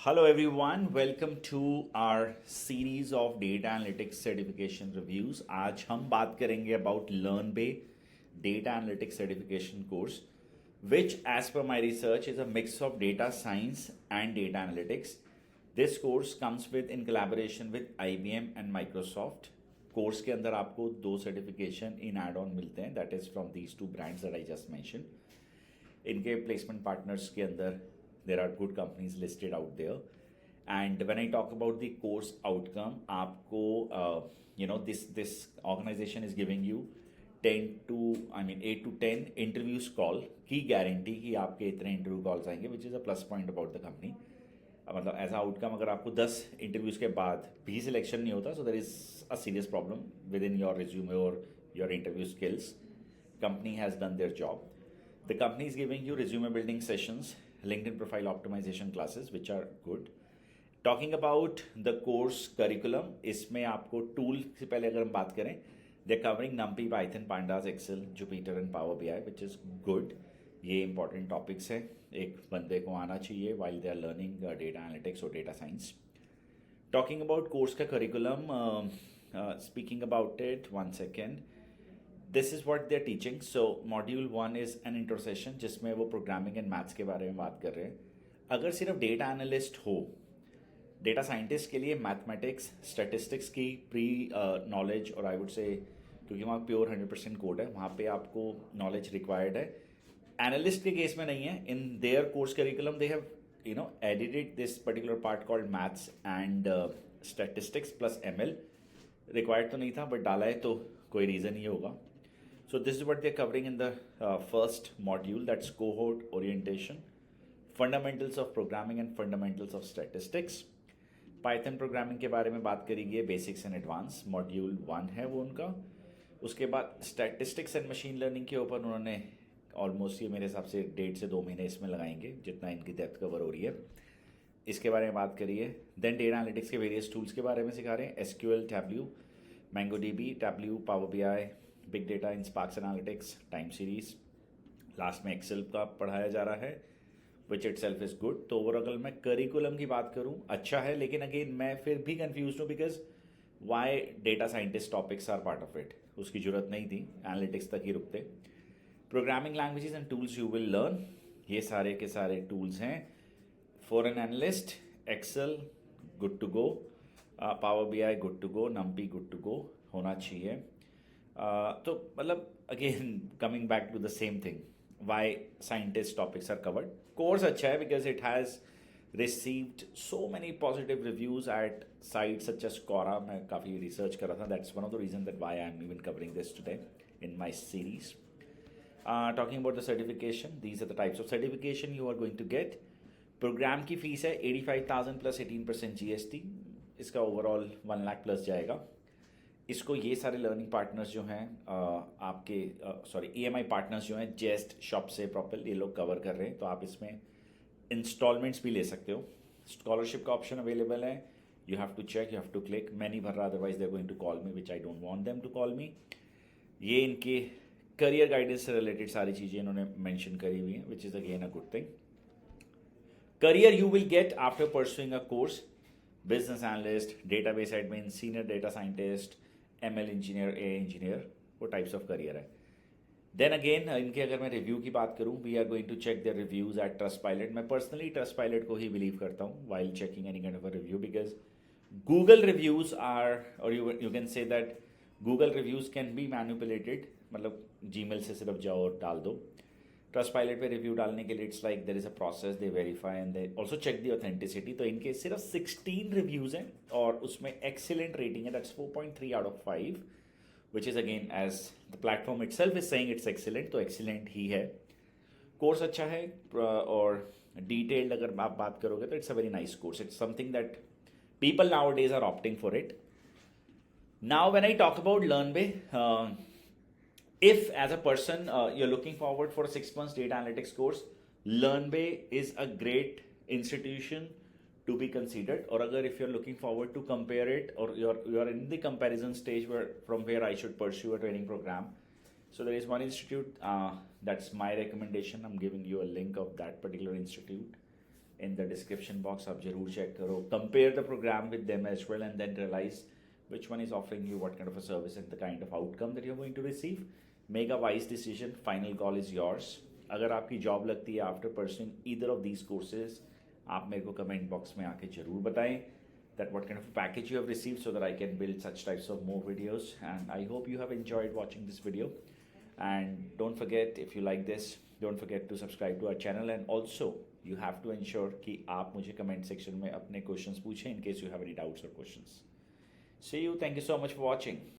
Hello everyone, welcome to our series of data analytics certification reviews. आज हम बात करेंगे about LearnBay data analytics certification course, which as per my research is a mix of data science and data analytics. This course comes with in collaboration with IBM and Microsoft. Course के अंदर आपको दो certification in aid on मिलते हैं, that is from these two brands that I just mention. इनके placement partners के अंदर there are good companies listed out there. And when I talk about the course outcome, आपको this organization is giving you 8 to 10 interviews call की guarantee कि आपके इतने interview calls आएंगे, which is a plus point about the company. मतलब as outcome अगर आपको 10 interviews के बाद भी सिलेक्शन नहीं होता, so there is a serious problem with in your resume और your interview skills. Company has done their job. The company is giving you resume building sessions, LinkedIn profile optimization classes, which are good. Talking about the course curriculum, इसमें आपको tool से पहले अगर हम बात करें, they're covering NumPy, Python, Pandas, Excel, Jupyter and Power BI, which is good. ये important topics है, एक बंदे को आना चाहिए while they are learning data analytics or data science. Talking about course का curriculum, speaking about it, one second. This is what they are teaching. So module 1 is an intro session जिसमें वो programming and maths के बारे में बात कर रहे हैं. अगर सिर्फ डेटा एनालिस्ट हो, डेटा साइंटिस्ट के लिए मैथमेटिक्स स्टैटिस्टिक्स की प्री नॉलेज, और आई वुड से क्योंकि वहाँ प्योर 100% कोड है, वहाँ पे आपको नॉलेज रिक्वायर्ड है. एनालिस्ट के केस में नहीं है. In their course curriculum they have edited this particular part called maths and statistics plus ML. Required तो नहीं था बट डाला है तो कोई रीज़न ही होगा. So this is what they're covering in the first module, that's cohort orientation, fundamentals of programming and fundamentals of statistics. Python programming के बारे में बात करेंगे, basics and advanced, module 1 है वो उनका. उसके बाद statistics and machine learning के ऊपर उन्होंने ऑलमोस्ट ये मेरे हिसाब से 1.5 से 2 महीने इसमें लगाएंगे जितना इनकी डेप्थ कवर हो रही है. इसके बारे में बात करिए. देन डेटा एनालिटिक्स के वेरियस टूल्स के बारे में सिखा रहे हैं, SQL, Tableau, MongoDB, Tableau, Power BI, big data in sparks analytics, time series. Last में एक्सेल का पढ़ाया जा रहा है, which itself is good. तो ओवरऑल मैं करिकुलम की बात करूँ अच्छा है, लेकिन अगेन मैं फिर भी कंफ्यूज हूँ because why data scientist topics are part of it. उसकी जरूरत नहीं थी, एनालिटिक्स तक ही रुकते. Programming languages and tools you will learn, ये सारे के सारे टूल्स हैं for an analyst. Excel good to go, power BI good to go, NumPy good to go होना चाहिए. तो मतलब again coming back to the same thing, why scientist topics are covered. Course अच्छा है because it has received so many positive reviews at site such as Quora. मैं काफ़ी research कर रहा था, that's one of the reason that why I am even covering this today in my series. Talking about the certification, these are the types of certification you are going to get. Program की fees है 85,000 plus 18% GST. इसका overall 1 lakh plus जाएगा. इसको ये सारे learning partners जो हैं आपके EMI पार्टनर्स जो हैं जेस्ट शॉप से प्रॉपर ये लोग कवर कर रहे हैं. तो आप इसमें इंस्टॉलमेंट्स भी ले सकते हो. स्कॉलरशिप का ऑप्शन अवेलेबल है. You have to check, you have to click. मैं नहीं भर रहा, otherwise they are going to call me, which I don't want them to call me. ये इनके करियर गाइडेंस से रिलेटेड सारी चीज़ें इन्होंने मेंशन करी हुई हैं, which is again a good thing. Career you will get after pursuing a course, business analyst, database admin, senior data scientist, ML engineer, AI engineer, वो टाइप्स ऑफ करियर है. Then again इनके अगर मैं review की बात करूँ, we are going to check their reviews at Trustpilot. मैं personally Trustpilot को ही बिलीव करता हूँ while checking any kind of a review, because Google reviews are, और you can say that Google reviews can be manipulated. मतलब Gmail से सिर्फ जाओ और डाल दो. Trustpilot पे रिव्यू डालने के लिए it's like there is a process, they verify and they also check the authenticity. तो इनके सिर्फ 16 रिव्यूज़ हैं और उसमें एक्सीलेंट रेटिंग है, that's 4.3 out of 5, which is again as the platform itself is saying it's excellent, तो excellent ही है. कोर्स अच्छा है और डिटेल्ड अगर आप बात करोगे तो it's a very nice course. It's something that people nowadays are opting for it. Now when I talk about LearnBay, if as a person you're looking forward for a 6 months data analytics course, LearnBay is a great institution to be considered. Or agar if you're looking forward to compare it, or you're in the comparison stage where from where I should pursue a training program, so there is one institute that's my recommendation. I'm giving you a link of that particular institute. in the description box. आप जरूर check करो, compare the program with them as well, and then realize which one is offering you what kind of a service and the kind of outcome that you're going to receive. Make a wise decision. Final call is yours. अगर आपकी job लगती है after pursuing either of these courses, आप मेरे को comment box में आके ज़रूर बताएं that what kind of package you have received so that I can build such types of more videos. And I hope you have enjoyed watching this video. And don't forget, if you like this, don't forget to subscribe to our channel. And also you have to ensure कि आप मुझे comment section में अपने questions पूछें in case you have any doubts or questions. See you. Thank you so much for watching.